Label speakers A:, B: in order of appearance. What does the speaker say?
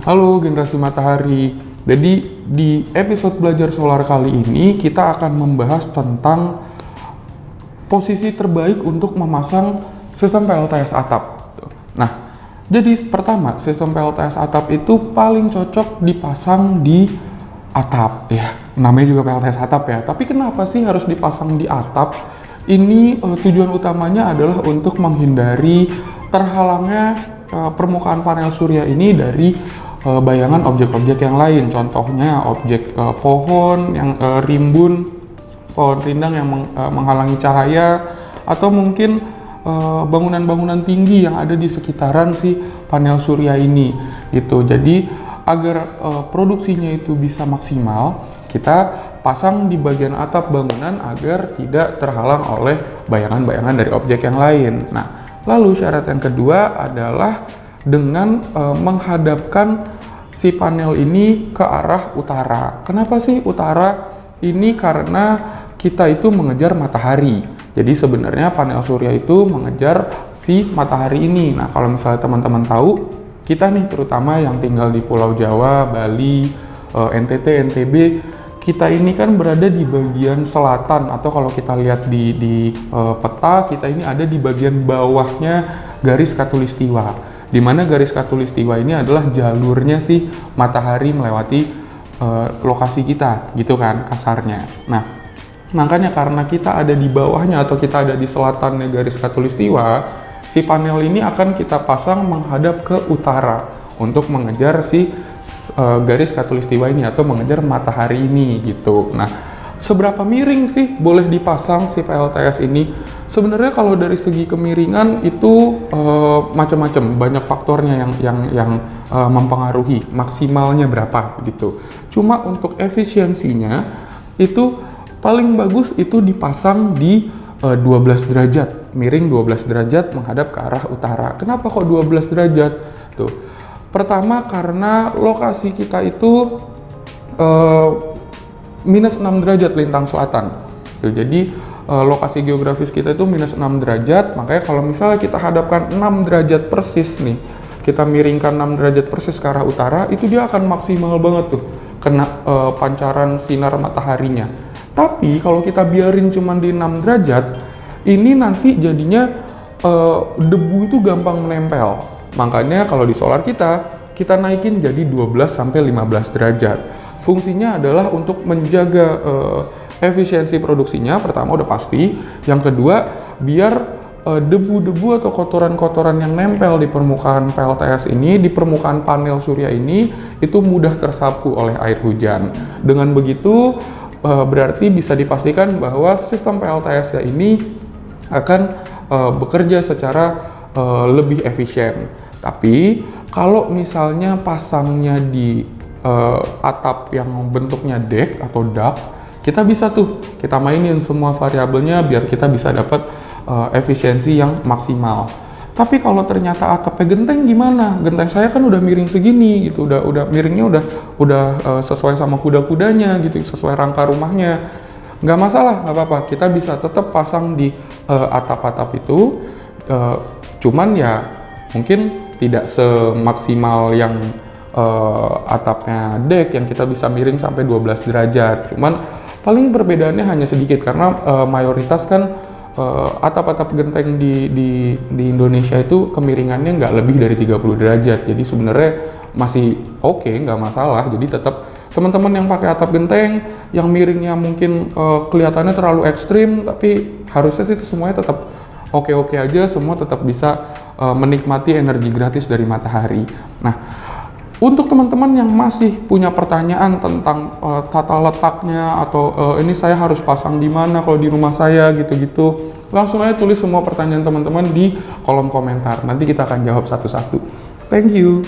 A: Halo generasi matahari. Jadi di episode belajar solar kali ini kita akan membahas tentang posisi terbaik untuk memasang sistem PLTS atap. Nah, jadi pertama sistem PLTS atap itu paling cocok dipasang di atap ya. Namanya juga PLTS atap ya. Tapi kenapa sih harus dipasang di atap? Ini tujuan utamanya adalah untuk menghindari terhalangnya permukaan panel surya ini dari bayangan objek-objek yang lain. Contohnya objek pohon yang rimbun, pohon rindang yang menghalangi cahaya, atau mungkin bangunan-bangunan tinggi yang ada di sekitaran si panel surya ini gitu. Jadi agar produksinya itu bisa maksimal, kita pasang di bagian atap bangunan agar tidak terhalang oleh bayangan-bayangan dari objek yang lain. Nah, lalu syarat yang kedua adalah dengan menghadapkan si panel ini ke arah utara. Kenapa sih utara? Ini karena kita itu mengejar matahari. Jadi sebenarnya panel surya itu mengejar si matahari ini. Nah, kalau misalnya teman-teman tahu, kita nih terutama yang tinggal di Pulau Jawa, Bali, NTT, NTB, kita ini kan berada di bagian selatan, atau kalau kita lihat di peta, kita ini ada di bagian bawahnya garis khatulistiwa, di mana garis khatulistiwa ini adalah jalurnya si matahari melewati lokasi kita, gitu kan kasarnya. Nah, makanya karena kita ada di bawahnya atau kita ada di selatannya garis khatulistiwa, si panel ini akan kita pasang menghadap ke utara untuk mengejar si garis khatulistiwa ini atau mengejar matahari ini gitu. Nah, seberapa miring sih boleh dipasang si PLTS ini? Sebenarnya kalau dari segi kemiringan itu macam-macam, banyak faktornya yang mempengaruhi maksimalnya berapa gitu. Cuma untuk efisiensinya itu paling bagus itu dipasang di 12 derajat, miring 12 derajat menghadap ke arah utara. Kenapa kok 12 derajat? Tuh. Pertama karena lokasi kita itu minus 6 derajat lintang selatan. Tuh, jadi lokasi geografis kita itu minus 6 derajat, makanya kalau misalnya kita hadapkan 6 derajat persis nih, kita miringkan 6 derajat persis ke arah utara, itu dia akan maksimal banget tuh kena pancaran sinar mataharinya. Tapi kalau kita biarin cuma di 6 derajat, ini nanti jadinya debu itu gampang menempel. Makanya kalau di solar kita naikin jadi 12-15 derajat. Fungsinya adalah untuk menjaga efisiensi produksinya, pertama udah pasti. Yang kedua, biar debu-debu atau kotoran-kotoran yang nempel di permukaan PLTS ini, di permukaan panel surya ini, itu mudah tersapu oleh air hujan. Dengan begitu, berarti bisa dipastikan bahwa sistem PLTS ini akan bekerja secara lebih efisien. Tapi kalau misalnya pasangnya di atap yang bentuknya deck atau duct, kita bisa tuh kita mainin semua variabelnya biar kita bisa dapat efisiensi yang maksimal. Tapi kalau ternyata atapnya genteng gimana? Genteng saya kan udah miring segini gitu, udah miringnya udah sesuai sama kuda-kudanya gitu, sesuai rangka rumahnya. Nggak masalah, nggak apa-apa. Kita bisa tetap pasang di atap-atap itu, cuman ya mungkin tidak semaksimal yang atapnya deck yang kita bisa miring sampai 12 derajat. Cuman paling perbedaannya hanya sedikit karena mayoritas kan atap-atap genteng di Indonesia itu kemiringannya nggak lebih dari 30 derajat. Jadi sebenarnya masih oke, nggak masalah. Jadi tetap teman-teman yang pakai atap genteng yang miringnya mungkin kelihatannya terlalu ekstrim, tapi harusnya sih semuanya tetap oke-oke aja, semua tetap bisa menikmati energi gratis dari matahari. Nah, untuk teman-teman yang masih punya pertanyaan tentang tata letaknya atau ini saya harus pasang di mana kalau di rumah saya gitu-gitu, langsung aja tulis semua pertanyaan teman-teman di kolom komentar. Nanti kita akan jawab satu-satu. Thank you.